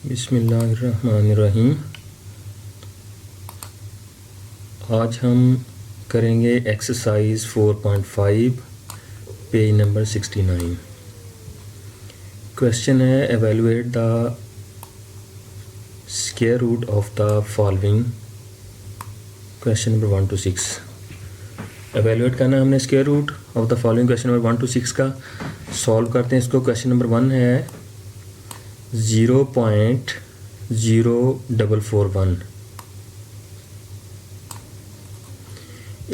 बिस्मिल्लाहिर्रहमानिर्रहीम। आज हम करेंगे एक्सरसाइज 4.5 पेज नंबर 69। क्वेश्चन है evaluate the square root of the following. Question number 1 to 6 evaluate करना हमने square root of the following. Question number 1 to 6 का सॉल्व करते हैं इसको। क्वेश्चन नंबर 1 है 0.0441।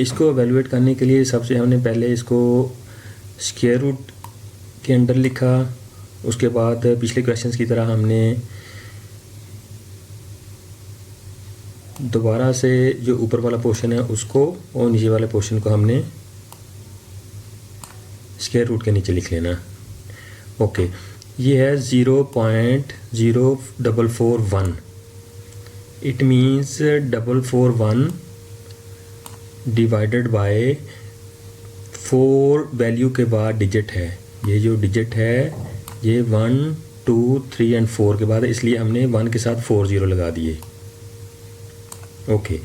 इसको एवेलुएट करने के लिए सबसे हमने पहले इसको स्क्वायर रूट के अंडर लिखा। उसके बाद पिछले क्वेश्चंस की तरह हमने दोबारा से जो ऊपर वाला पोर्शन है उसको और नीचे वाले पोर्शन को हमने स्क्वायर रूट के नीचे लिख लेना। ओके, ये है 0.0441। It means 441 divided by 4 value के बाद डिजिट है। ये जो डिजिट है ये 1, 2, 3 एंड 4 के बाद है, इसलिए हमने 1 के साथ 4 0 लगा दिए। ओके,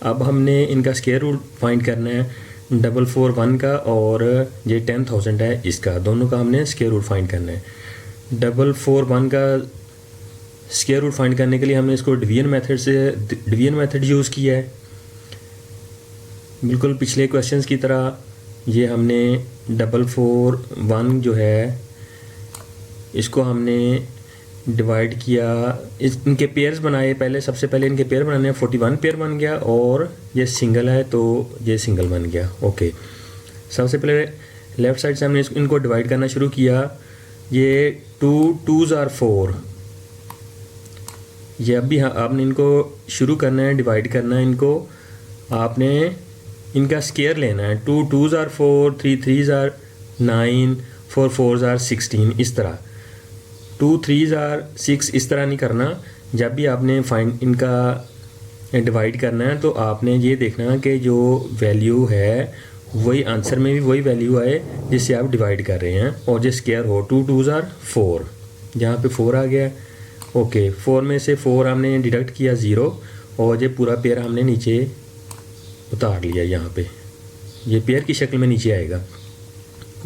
अब हमने इनका स्क्वायर रूट फाइंड करना है 441 का, और ये 10,000 है इसका, दोनों का हमने स्क्वायर रूट फाइंड करना है। 441 का स्क्वायर रूट फाइंड करने के लिए हमने इसको डिवीजन मेथड यूज़ किया है। बिल्कुल पिछले क्वेश्चंस की तरह ये हमने 441 जो है इसको हमने डिवाइड किया, इनके पेयर्स बनाए। पहले सबसे पहले इनके पेयर बनाने हैं। 41 पेयर बन गया, और ये सिंगल है तो ये सिंगल बन गया। ओके, सबसे पहले लेफ़्ट साइड से हमने इनको डिवाइड करना शुरू किया। ये 2 2s are 4। ये अभी आपने इनको शुरू करना है, डिवाइड करना है इनको। आपने इनका स्क्वायर लेना है। 2 2s are 4, 3 3s are 9, 4 4s are 16। इस तरह 2 3s are 6 इस तरह नहीं करना। जब भी आपने फाइंड इनका डिवाइड करना है तो आपने ये देखना कि जो वैल्यू है वही आंसर में भी वही वैल्यू आए जिससे आप डिवाइड कर रहे हैं, और जो स्क्वायर हो। 2 2s are 4, यहाँ पे 4 आ गया। ओके, 4 में से 4 हमने डिडक्ट किया 0, और ये पूरा पेयर हमने नीचे उतार लिया। यहाँ पे ये पेयर की शक्ल में नीचे आएगा।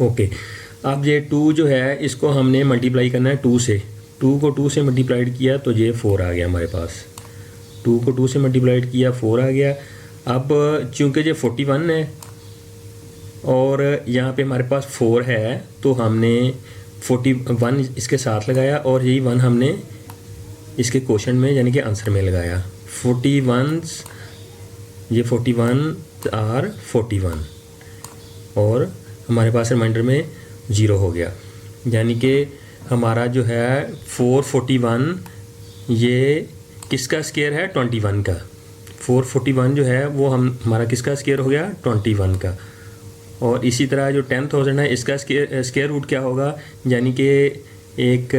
ओके, अब ये 2 जो है इसको हमने मल्टीप्लाई करना है 2 से। 2 को 2 से मल्टीप्लाइड किया तो ये 4 आ गया हमारे पास। 2 को 2 से मल्टीप्लाइड किया 4 आ गया। अब चूँकि ये 41 है और यहाँ पे हमारे पास 4 है तो हमने 41 इसके साथ लगाया, और यही 1 हमने इसके क्वेश्चन में यानी कि आंसर में लगाया। 41 ये 41 आर 41, और हमारे पास रिमाइंडर में 0 हो गया। यानी कि हमारा जो है 441 ये किसका स्क्वायर है? 21 का। 441 जो है वो हमारा किसका स्क्वायर हो गया? 21 का। और इसी तरह जो 10,000 है इसका स्क्वायर रूट क्या होगा? यानी कि एक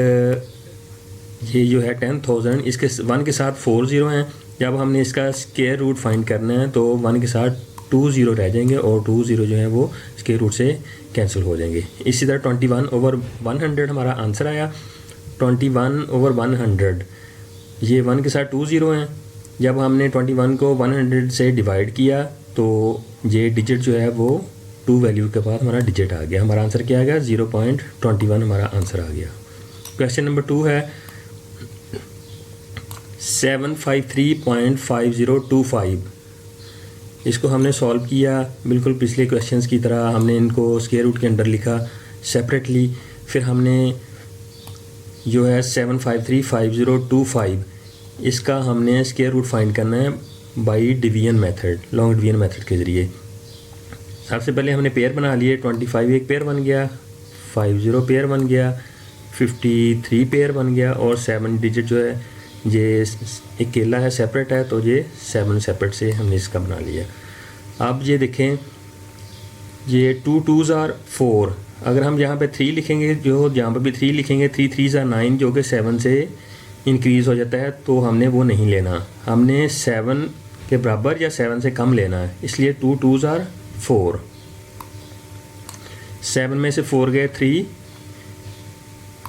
ये जो है 10,000 इसके 1 के साथ 4 0 हैं। जब हमने इसका स्क्वायर रूट फाइंड करना है तो 1 के साथ 2 0 रह जाएंगे, और 2 0 जो है वो स्क्वायर रूट से कैंसिल हो जाएंगे। इसी तरह 21/100 हमारा आंसर आया। 21/100 ये 1 के साथ 2 0 हैं। जब हमने 21 को 100 से डिवाइड किया तो ये डिजिट जो है वो 2 वैल्यू के बाद हमारा डिजिट आ गया। हमारा आंसर क्या आ गया? 0.21 हमारा आंसर आ गया। क्वेश्चन नंबर 2 है 753.5025। इसको हमने सॉल्व किया बिल्कुल पिछले क्वेश्चंस की तरह। हमने इनको स्क्वायर रूट के अंडर लिखा सेपरेटली। फिर हमने जो है 753.5025 इसका हमने स्क्वायर रूट फाइंड करना है by division method, long division method के ज़रिए। सबसे पहले हमने पेयर बना लिए। 25 एक पेयर बन गया, 50 पेयर बन गया, 53 पेयर बन गया, और 7 डिजिट जो है ये अकेला है, सेपरेट है, तो ये 7 सेपरेट से हमने इसका बना लिया। अब ये देखें ये 2 2s are 4। अगर हम यहाँ पे 3 लिखेंगे, जो यहाँ पर भी 3 लिखेंगे, 3 3s are 9 जो कि 7 से इंक्रीज़ हो जाता है, तो हमने वो नहीं लेना। हमने 7 के बराबर या 7 से कम लेना है, इसलिए 2 2s are 4। 7 में से 4 गए 3,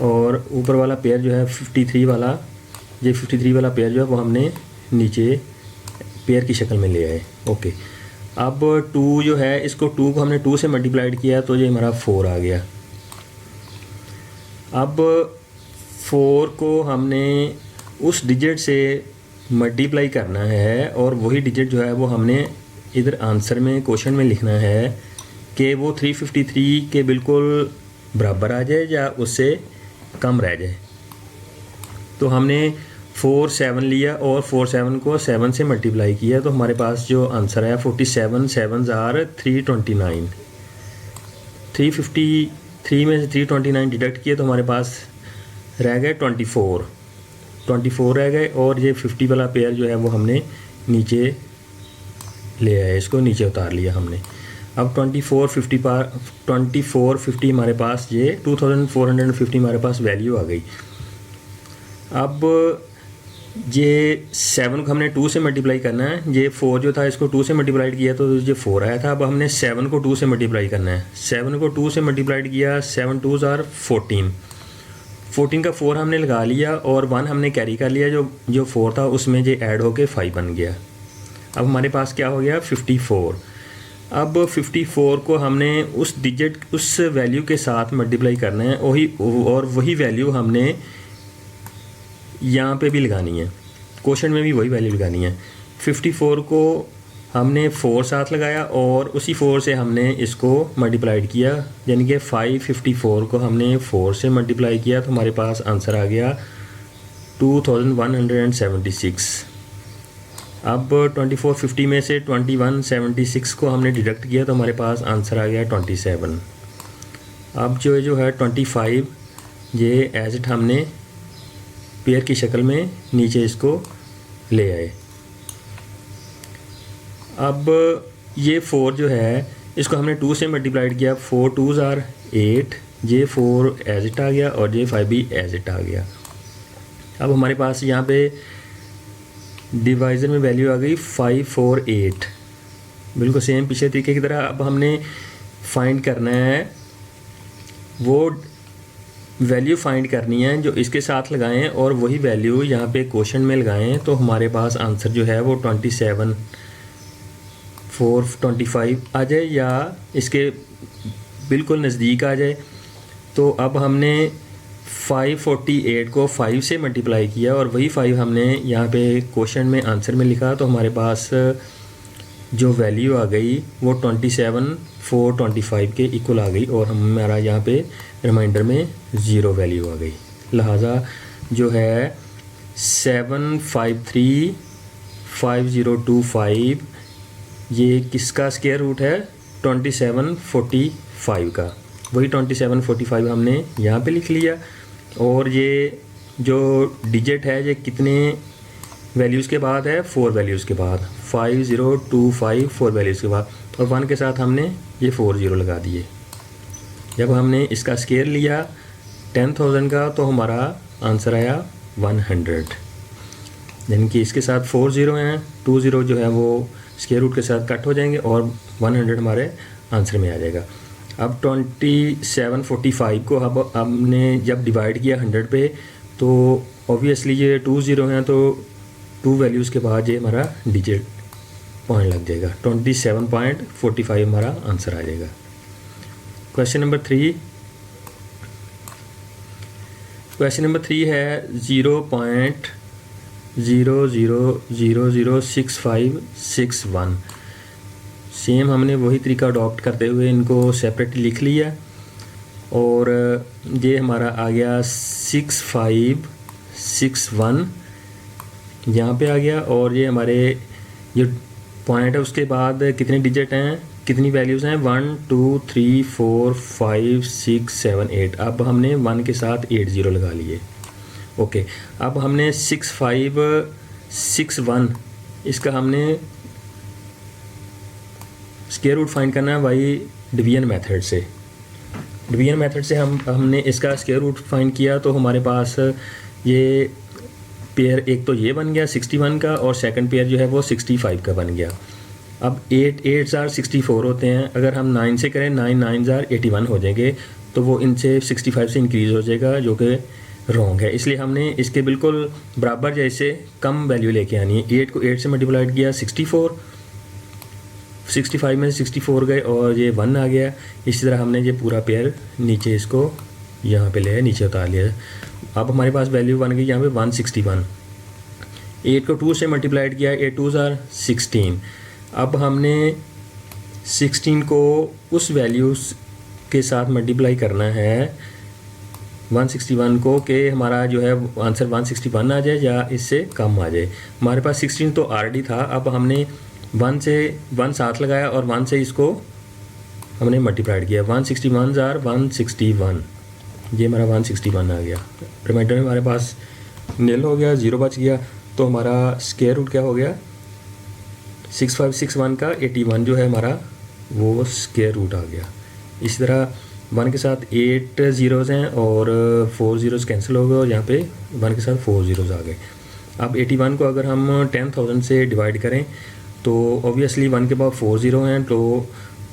और ऊपर वाला पेयर जो है 53 वाला ये 53 वाला पेयर जो है वो हमने नीचे पेयर की शक्ल में ले आए। ओके, अब 2 जो है इसको 2 को हमने 2 से मल्टीप्लाइड किया तो ये हमारा 4 आ गया। अब 4 को हमने उस डिजिट से मल्टीप्लाई करना है और वही डिजिट जो है वो हमने इधर आंसर में क्वेश्चन में लिखना है कि वो 353 के बिल्कुल बराबर आ जाए या उससे कम रह जाए। तो हमने 4 7 लिया और 4 7 को 7 से मल्टीप्लाई किया तो हमारे पास जो आंसर है 47 7 आर 329। 353 में से 329 डिडक्ट किए तो हमारे पास रह गए 24 रह गए और ये 50 वाला पेयर जो है वो हमने नीचे ले आए, इसको नीचे उतार लिया हमने। अब 2450 हमारे पास ये 2450 हमारे पास वैल्यू आ गई। अब ये 7 को हमने 2 से मल्टीप्लाई करना है। ये 4 जो था इसको 2 से मल्टीप्लाई किया तो ये 4 आया था। अब हमने 7 को 2 से मल्टीप्लाई करना है। 7 को 2 से मल्टीप्लाई किया, 7 2s आर 14। 14 का 4 हमने लगा लिया और 1 हमने कैरी कर लिया, जो 4 था उसमें ये ऐड होके 5 बन गया। अब हमारे पास क्या हो गया 54। अब 54 को हमने उस डिजिट उस वैल्यू के साथ मल्टीप्लाई करना है और वही वैल्यू हमने यहाँ पे भी लगानी है, क्वेश्चन में भी वही वैल्यू लगानी है। 54 को हमने 4 साथ लगाया और उसी 4 से हमने इसको मल्टीप्लाइड किया, यानी कि 554 को हमने 4 से मल्टीप्लाई किया तो हमारे पास आंसर आ गया 2176। अब 2450 में से 2176 को हमने डिडक्ट किया तो हमारे पास आंसर आ गया 27। अब जो है 25 ये एज इट हमने पेयर की शक्ल में नीचे इसको ले आए। अब ये 4 जो है इसको हमने 2 से मल्टीप्लाइड किया, 4 2s आर 8, ये 4 एज इट आ गया और ये 5 भी एज इट आ गया। अब हमारे पास यहाँ पे डिवाइज़र में वैल्यू आ गई 548, बिल्कुल सेम पिछले तरीके की तरह। अब हमने फाइंड करना है, वो वैल्यू फाइंड करनी है जो इसके साथ लगाएं और वही वैल्यू यहाँ पे क्वेश्चन में लगाएं तो हमारे पास आंसर जो है वो 27 425 आ जाए या इसके बिल्कुल नज़दीक आ जाए। तो अब हमने 548 को 5 से मल्टीप्लाई किया और वही 5 हमने यहाँ पे क्वेश्चन में आंसर में लिखा तो हमारे पास जो वैल्यू आ गई वो 27 425 के इक्वल आ गई और हमारा यहाँ पे रिमाइंडर में 0 वैल्यू आ गई। लिहाजा जो है 7535025 ये किसका स्क्वायर रूट है 2745 का, वही 2745 हमने यहाँ पे लिख लिया। और ये जो डिजिट है ये कितने वैल्यूज़ के बाद है 4 वैल्यूज़ के बाद, 5025 4 वैल्यूज़ के बाद और 1 के साथ हमने ये 4 0 लगा दिए। जब हमने इसका स्क्वायर लिया 10,000 का तो हमारा आंसर आया 100, यानी कि इसके साथ 4 0 हैं, 2 0 जो है वो स्क्वायर रूट के साथ कट हो जाएंगे और 100 हमारे आंसर में आ जाएगा। अब 2745 को अब हमने जब डिवाइड किया 100 पे तो ऑब्वियसली ये 2 0 हैं तो 2 वैल्यूज़ के बाद ये हमारा डिजिट पॉइंट लग जाएगा, 27.45 हमारा आंसर आ जाएगा। क्वेश्चन नंबर 3 है 0.00006561। सेम हमने वही तरीका अडॉप्ट करते हुए इनको सेपरेटली लिख लिया और ये हमारा आ गया 6561 यहाँ पे आ गया और ये हमारे ये पॉइंट है उसके बाद कितने डिजिट हैं, कितनी वैल्यूज़ हैं 1 2 3 4 5 6 7 8। अब हमने 1 के साथ 8 0 लगा लिए। ओके, अब हमने 6561 इसका हमने स्क्वायर रूट फाइंड करना है बाई डिवीजन मेथड से। डिवीजन मेथड से हमने इसका स्क्वायर रूट फाइंड किया तो हमारे पास ये पेयर एक तो ये बन गया 61 का और सेकंड पेयर जो है वो 65 का बन गया। अब 8 8s आर 64 होते हैं, अगर हम 9 से करें 9 9s आर 81 हो जाएंगे तो वो इनसे 65 से इंक्रीज़ हो जाएगा जो कि रॉन्ग है, इसलिए हमने इसके बिल्कुल बराबर जैसे कम वैल्यू लेके आनी है। 8 को 8 से मल्टीप्लाइड किया 64, 65 में 64 गए और ये 1 आ गया। इसी तरह हमने ये पूरा पेयर नीचे इसको यहाँ पे ले आया, नीचे उतार लिया। अब हमारे पास वैल्यू बन गई यहाँ पे 161। 8 को 2 से मल्टीप्लाइड किया, 8 2 ज़ार 16। अब हमने 16 को उस वैल्यू के साथ मल्टीप्लाई करना है 161 को, कि हमारा जो है आंसर 161 आ जाए या इससे कम आ जाए। हमारे पास 16 तो ऑलरेडी था, अब हमने 1 से 1 साथ लगाया और 1 से इसको हमने मल्टीप्लाइड किया। 161 ज़ार 161, ये हमारा 161 आ गया। रिमाइंडर में हमारे पास नील हो गया, 0 बच गया, तो हमारा स्क्वायर रूट क्या हो गया 6561 का 81 जो है हमारा वो स्क्वायर रूट आ गया। इसी तरह 1 के साथ 8 ज़ीरोज़ हैं और 4 ज़ीरोज़ कैंसिल हो गए और यहाँ पे 1 के साथ 4 ज़ीरोज़ आ गए। अब 81 को अगर हम 10,000 से डिवाइड करें तो ऑब्वियसली 1 के बाद 4 ज़ीरो हैं, तो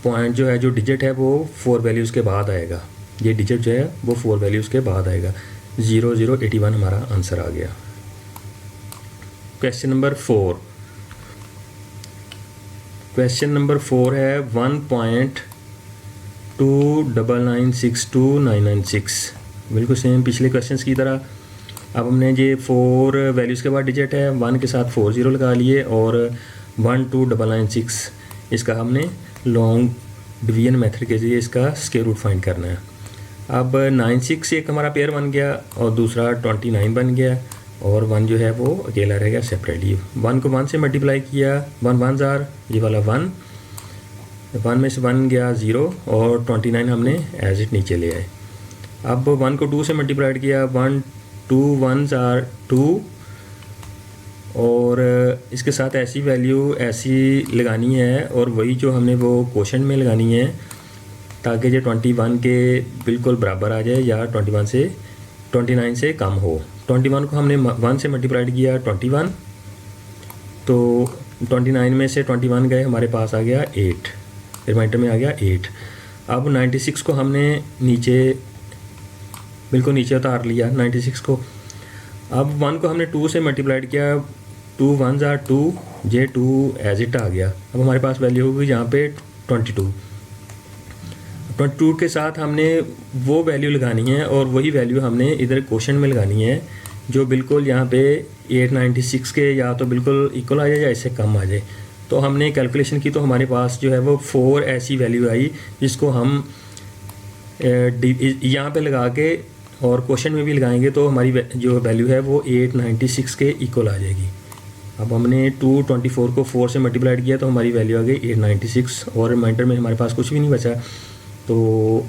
पॉइंट जो है, जो डिजिट है वो 4 वैल्यूज़ के बाद आएगा। ये डिजिट जो है वो 4 वैल्यूज़ के बाद आएगा। 0081 हमारा आंसर आ गया। Question number 4। क्वेश्चन नंबर 4 है 1.2996296, बिल्कुल सेम पिछले क्वेश्चंस की तरह। अब हमने ये 4 वैल्यूज़ के बाद डिजिट है, 1 के साथ 4 ज़ीरो लगा लिए और 12996 इसका हमने लॉन्ग डिवीजन मेथड के जरिए इसका स्क्वायर रूट फाइंड करना है। अब 96 एक हमारा पेयर बन गया और दूसरा 29 बन गया और 1 जो है वो अकेला रह गया सेपरेटली। 1 को 1 से मल्टीप्लाई किया, 1 1 ज़ार ये वाला 1 में से 1 गया 0 और 29 हमने एज इट नीचे ले आए। अब 1 को 2 से मल्टीप्लाइड किया, 1 2 1 ज़ार 2 और इसके साथ ऐसी वैल्यू ऐसी लगानी है और वही जो हमने वो क्वोशंट में लगानी है ताकि ये 21 के बिल्कुल बराबर आ जाए या 29 से कम हो। 21 को हमने 1 से मल्टीप्लाइड किया 21, तो 29 में से 21 गए, हमारे पास आ गया 8, रिमाइंडर में आ गया 8। अब 96 को हमने नीचे बिल्कुल नीचे उतार लिया 96 को। अब 1 को हमने 2 से मल्टीप्लाइड किया, 2 1 ज़ार 2, जे 2 एज इट आ गया। अब हमारे पास वैल्यू होगी यहाँ पे 22। 22 के साथ हमने वो वैल्यू लगानी है और वही वैल्यू हमने इधर क्वोशंट में लगानी है जो बिल्कुल यहाँ पे 896 के या तो बिल्कुल इक्वल आ जाए या इससे कम आ जाए। तो हमने कैलकुलेशन की तो हमारे पास जो है वो 4 ऐसी वैल्यू आई जिसको हम यहाँ पे लगा के और क्वोशंट में भी लगाएंगे तो हमारी जो वैल्यू है वो 896 के इक्वल आ जाएगी। अब हमने 224 को 4 से मल्टीप्लाइड किया तो हमारी वैल्यू आ गई 896 और रिमाइंडर में हमारे पास कुछ भी नहीं बचा। तो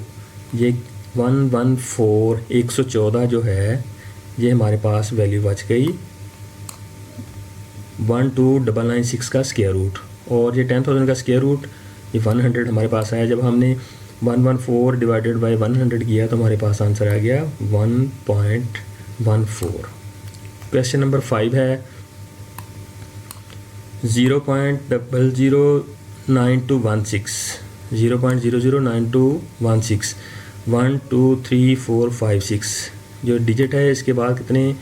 ये 114 जो है ये हमारे पास वैल्यू बच गई 12996 का स्क्वायर रूट और ये 10,000 का स्क्वायर रूट ये 100 हमारे पास आया। जब हमने 114 डिवाइडेड बाय 100 किया तो हमारे पास आंसर आ गया 1.14। क्वेश्चन नंबर 5 है 0.009216 0.009216 1 2 3 4 5 6 जो डिजिट है इसके बाद कितने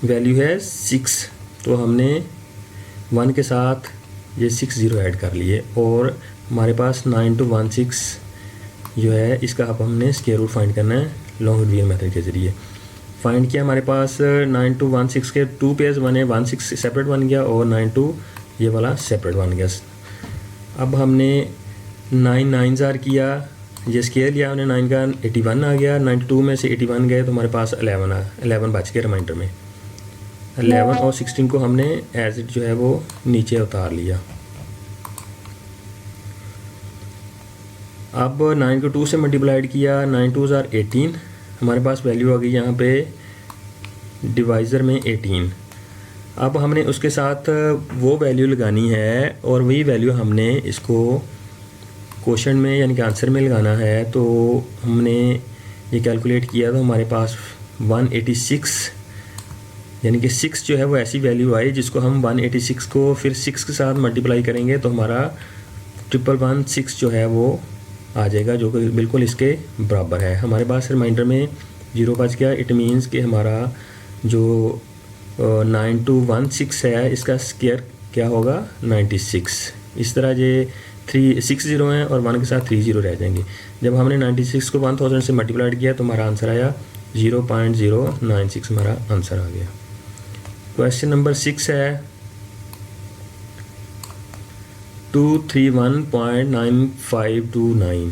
वैल्यू है 6, तो हमने 1 के साथ ये 6 ज़ीरो ऐड कर लिए और हमारे पास 9216 जो है इसका अब हमने स्क्वायर रूट फाइंड करना है लॉन्ग डिवीजन मेथड के ज़रिए। फाइंड किया, हमारे पास 9216 के 2 पेयर्स बने, 16 सेपरेट बन गया और 92 ये वाला सेपरेट बन गया। अब हमने 9 ज़ार किया, ये स्केयर लिया हमने 9 का 81 आ गया, 92 में से 81 गए तो हमारे पास 11 बच गया रिमाइंडर में। 11 और 16 को हमने एज इट जो है वो नीचे उतार लिया। अब 9 को 2 से मल्टीप्लाइड किया, 9 2 ज़ार 18, हमारे पास वैल्यू आ गई यहाँ पे डिवाइज़र में 18। अब हमने उसके साथ वो वैल्यू लगानी है और वही वैल्यू हमने इसको क्वेश्चन में यानी कि आंसर में लगाना है। तो हमने ये कैलकुलेट किया तो हमारे पास 186 यानी कि 6 जो है वो ऐसी वैल्यू आई जिसको हम 186 को फिर 6 के साथ मल्टीप्लाई करेंगे तो हमारा 1116 जो है वो आ जाएगा जो कि बिल्कुल इसके बराबर है। हमारे पास रिमाइंडर में 0 बच गया। इट मीन्स कि हमारा जो 9216 है इसका स्क्वायर क्या होगा 96। इस तरह ये 6 ज़ीरो हैं और 1 के साथ 3 ज़ीरो रह जाएंगे। जब हमने 96 को 1000 से मल्टीप्लाइड किया तो हमारा आंसर आया 0.096 हमारा आंसर आ गया। क्वेश्चन नंबर 6 है 231.9529।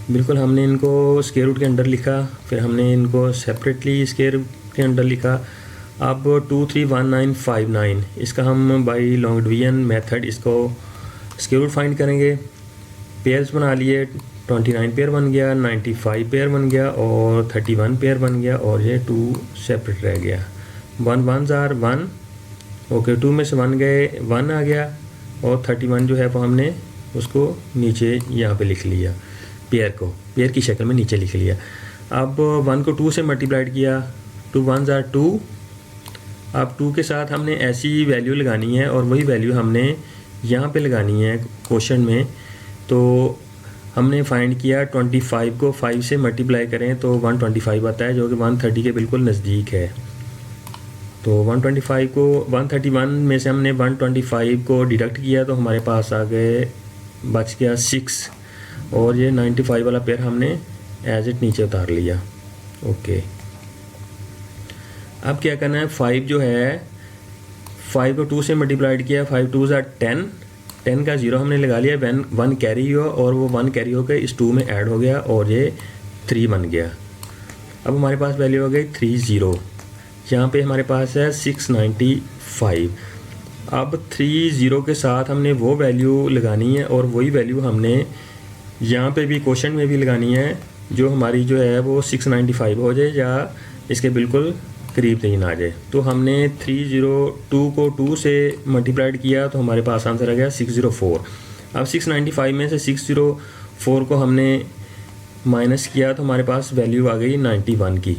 बिल्कुल हमने इनको स्क्वायर रूट के अंदर लिखा, फिर हमने इनको सेपरेटली स्क्वायर रूट के अंदर लिखा। अब 231959 इसका हम बाई लॉन्ग डिवीजन मेथड इसको स्क्वायर रूट फाइंड करेंगे। पेयर्स बना लिए, 29 पेयर बन गया, 95 पेयर बन गया और 31 पेयर बन गया और ये 2 सेपरेट रह गया। 1 1s are 1, ओके 2 में से 1 गए, 1 आ गया और 31 जो है वो हमने उसको नीचे यहाँ पे लिख लिया, पेयर को पेयर की शक्ल में नीचे लिख लिया। अब 1 को 2 से मल्टीप्लाइड किया, 2 1s are 2। अब 2 के साथ हमने ऐसी वैल्यू लगानी है और वही वैल्यू हमने यहाँ पे लगानी है क्वेश्चन में। तो हमने फाइंड किया 25 को 5 से मल्टीप्लाई करें तो 125 आता है, जो कि 130 के बिल्कुल नज़दीक है। तो 125 को 131 में से हमने 125 को डिडक्ट किया तो हमारे पास आ गए, बच गया 6 और ये 95 वाला पेयर हमने एज इट नीचे उतार लिया। ओके, अब क्या करना है, 5 जो है 5 को 2 से मल्टीप्लाइड किया, 5 2s are 10, 10 का 0 हमने लगा लिया, 1 कैरी हुआ और वो 1 कैरी होकर इस 2 में ऐड हो गया और ये 3 बन गया। अब हमारे पास वैल्यू हो गई 30, यहाँ पे हमारे पास है 695। अब 30 के साथ हमने वो वैल्यू लगानी है और वही वैल्यू हमने यहाँ पे भी क्वेश्चन में भी लगानी है, जो हमारी जो है वो 695 हो जाए या इसके बिल्कुल करीब नहीं आ जाए। तो हमने 302 को 2 से मल्टीप्लाइड किया तो हमारे पास आंसर आ गया 604। अब 695 में से 604 को हमने माइनस किया तो हमारे पास वैल्यू आ गई 91 की।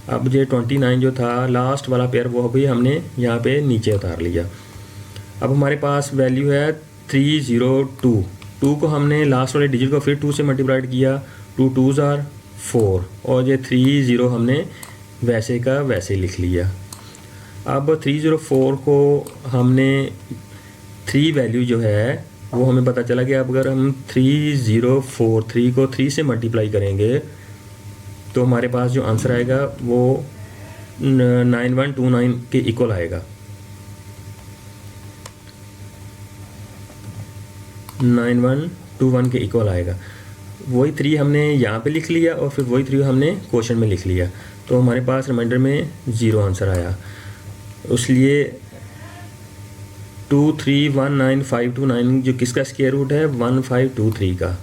अब जो 29 जो था लास्ट वाला पेयर वो भी हमने यहाँ पे नीचे उतार लिया। अब हमारे पास वैल्यू है 302। 2 को हमने लास्ट वाले डिजिट को फिर 2 से मल्टीप्लाइड किया, 2 2s are 4 और ये 30 हमने वैसे का वैसे लिख लिया। अब 304 को हमने 3 वैल्यू जो है वो हमें पता चला कि अब अगर हम 3043 को 3 से मल्टीप्लाई करेंगे तो हमारे पास जो आंसर आएगा वो 9129 के इक्वल आएगा। 9121 के इक्वल आएगा। वही 3 हमने यहाँ पे लिख लिया और फिर वही 3 हमने क्वेश्चन में लिख लिया, तो हमारे पास रिमाइंडर में 0 आंसर आया। इसलिए 2319529 जो किसका स्क्वायर रूट है 1523 का,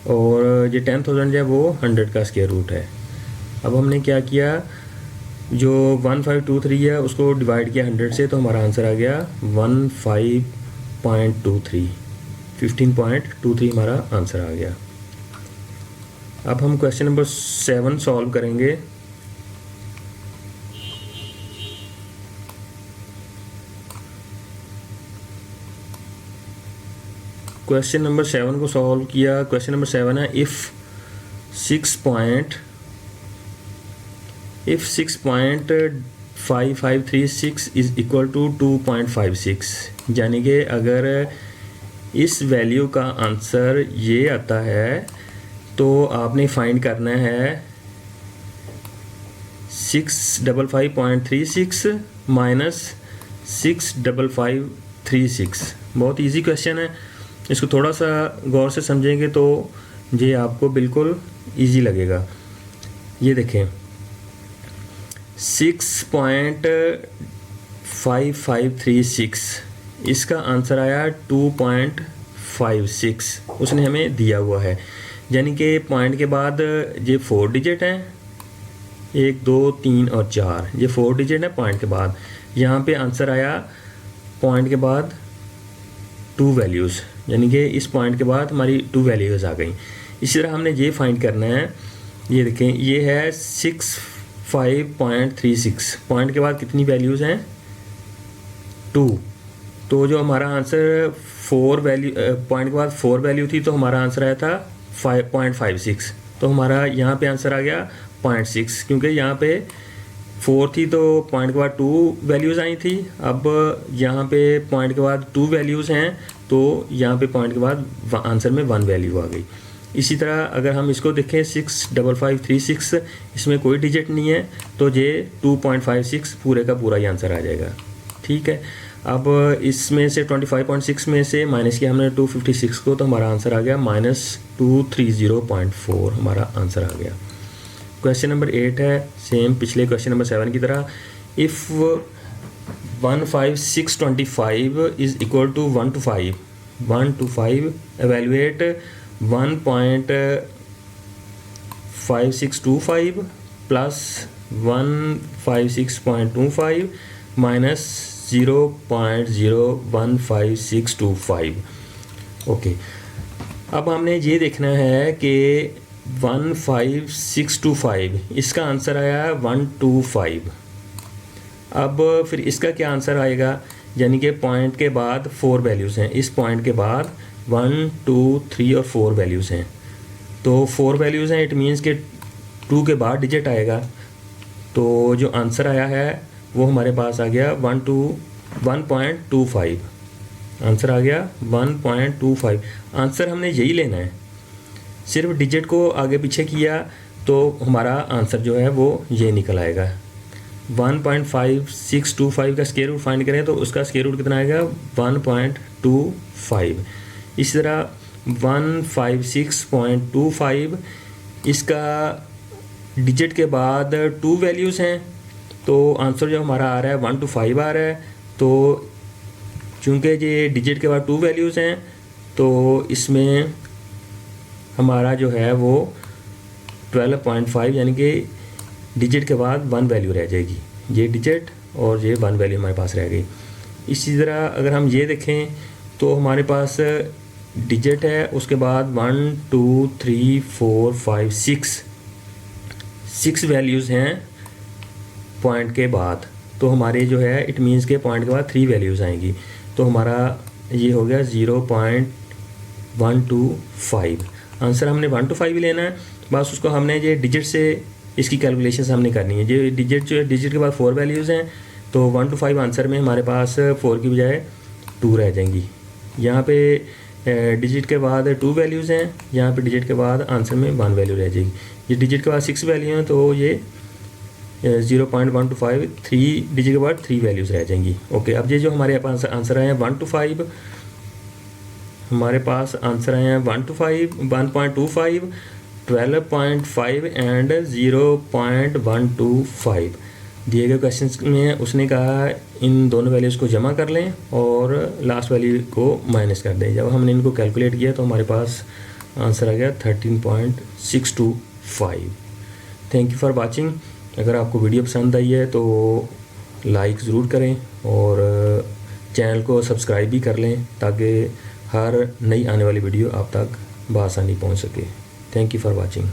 और ये 10,000 जो है वो 100 का स्क्वायर रूट है। अब हमने क्या किया, जो 1523 है उसको डिवाइड किया 100 से तो हमारा आंसर आ गया 15.23, 15.23 हमारा आंसर आ गया। अब हम क्वेश्चन नंबर 7 सॉल्व करेंगे। क्वेश्चन नंबर 7 को सॉल्व किया। क्वेश्चन नंबर 7 है इफ़ 6.5536 इज़ इक्वल टू 2.56, यानी कि अगर इस वैल्यू का आंसर ये आता है तो आपने फाइंड करना है 655.36 माइनस 65536। बहुत इजी क्वेश्चन है, इसको थोड़ा सा गौर से समझेंगे तो ये आपको बिल्कुल इजी लगेगा। ये देखें 6.5536 इसका आंसर आया 2.56 उसने हमें दिया हुआ है, यानी कि पॉइंट के बाद ये 4 डिजिट हैं, 1 2 3 और 4, ये 4 डिजिट है पॉइंट के बाद। यहाँ पे आंसर आया पॉइंट के बाद 2 वैल्यूज़, यानी कि इस पॉइंट के बाद हमारी 2 वैल्यूज़ आ गई। इसी तरह हमने ये फाइंड करना है। ये देखें ये है 65.36, पॉइंट के बाद कितनी वैल्यूज़ हैं 2, तो जो हमारा आंसर 4 वैल्यू पॉइंट के बाद 4 वैल्यू थी तो हमारा आंसर आया था 5.56, तो हमारा यहाँ पे आंसर आ गया 0.6, क्योंकि यहाँ पे 4 थी तो पॉइंट के बाद 2 वैल्यूज़ आई थी। अब यहाँ पे पॉइंट के बाद 2 वैल्यूज़ हैं तो यहाँ पे पॉइंट के बाद आंसर में 1 वैल्यू आ गई। इसी तरह अगर हम इसको देखें 65536, इसमें कोई डिजिट नहीं है तो ये 2.56 पूरे का पूरा ही आंसर आ जाएगा। ठीक है, अब इसमें से 25.6 में से माइनस किया हमने 256 को, तो हमारा आंसर आ गया -230.4 हमारा आंसर आ गया। क्वेश्चन नंबर 8 है सेम पिछले क्वेश्चन नंबर 7 की तरह। If 15625 is equal to 1 to 5 evaluate 1.5625 plus 156.25 minus 0.01565। Okay, अब हमने ये देखना है कि 15625 इसका आंसर आया 125। अब फिर इसका क्या आंसर आएगा, यानी कि पॉइंट के बाद 4 वैल्यूज़ हैं, इस पॉइंट के बाद 1 2 3 और 4 वैल्यूज़ हैं, तो 4 वैल्यूज़ हैं, इट मीन्स कि 2 के बाद डिजिट आएगा। तो जो आंसर आया है वो हमारे पास आ गया 1.25। आंसर आ गया 1.25। आंसर हमने यही लेना है, सिर्फ डिजिट को आगे पीछे किया तो हमारा आंसर जो है वो ये निकल आएगा। 1.5625 का स्क्वायर रूट फाइंड करें तो उसका स्क्वायर रूट कितना आएगा 1.25। इसी तरह 156.25 इसका डिजिट के बाद 2 वैल्यूज़ हैं, तो आंसर जो हमारा आ रहा है 1 to 5 आ रहा है। तो चूँकि ये डिजिट के बाद 2 वैल्यूज़ हैं तो इसमें हमारा जो है वो 12.5, यानी कि डिजिट के बाद 1 वैल्यू रह जाएगी, ये डिजिट और ये 1 वैल्यू हमारे पास रह गई। इसी तरह अगर हम ये देखें तो हमारे पास डिजिट है, उसके बाद 1 2 3 4 5 6 वैल्यूज़ हैं पॉइंट के बाद, तो हमारे जो है इट मीन्स के पॉइंट के बाद 3 वैल्यूज़ आएंगी, तो हमारा ये हो गया 0.125। आंसर हमने 1 to 5 ही लेना है, बस उसको हमने ये डिजिट से इसकी कैलकुलेशन हमने करनी है। ये डिजिट जो है, डिजिट के बाद 4 वैल्यूज़ हैं, तो 1 to 5 आंसर में हमारे पास 4 की बजाय 2 रह जाएंगी। यहाँ पे डिजिट के बाद 2 वैल्यूज़ हैं, यहाँ पे डिजिट के बाद आंसर में 1 वैल्यू रह जाएगी। ये डिजिट के बाद 6 वैल्यू हैं तो ये 0.125, 3 डिजिट के बाद 3 वैल्यूज़ रह जाएंगी। ओके, अब ये जो हमारे पास आंसर आए हैं 1 to 5, हमारे पास आंसर आए हैं 1 to 5, 1.25, 12.5 एंड 0.125। दिए गए क्वेश्चन में उसने कहा इन दोनों वैल्यूज़ को जमा कर लें और लास्ट वैल्यू को माइनस कर दें। जब हमने इनको कैलकुलेट किया तो हमारे पास आंसर आ गया 13.625। Thank you for watching. अगर आपको वीडियो पसंद आई है तो लाइक ज़रूर करें और चैनल को सब्सक्राइब भी कर लें ताकि हर नई आने वाली वीडियो आप तक बआसानी पहुंच सके। Thank you for watching.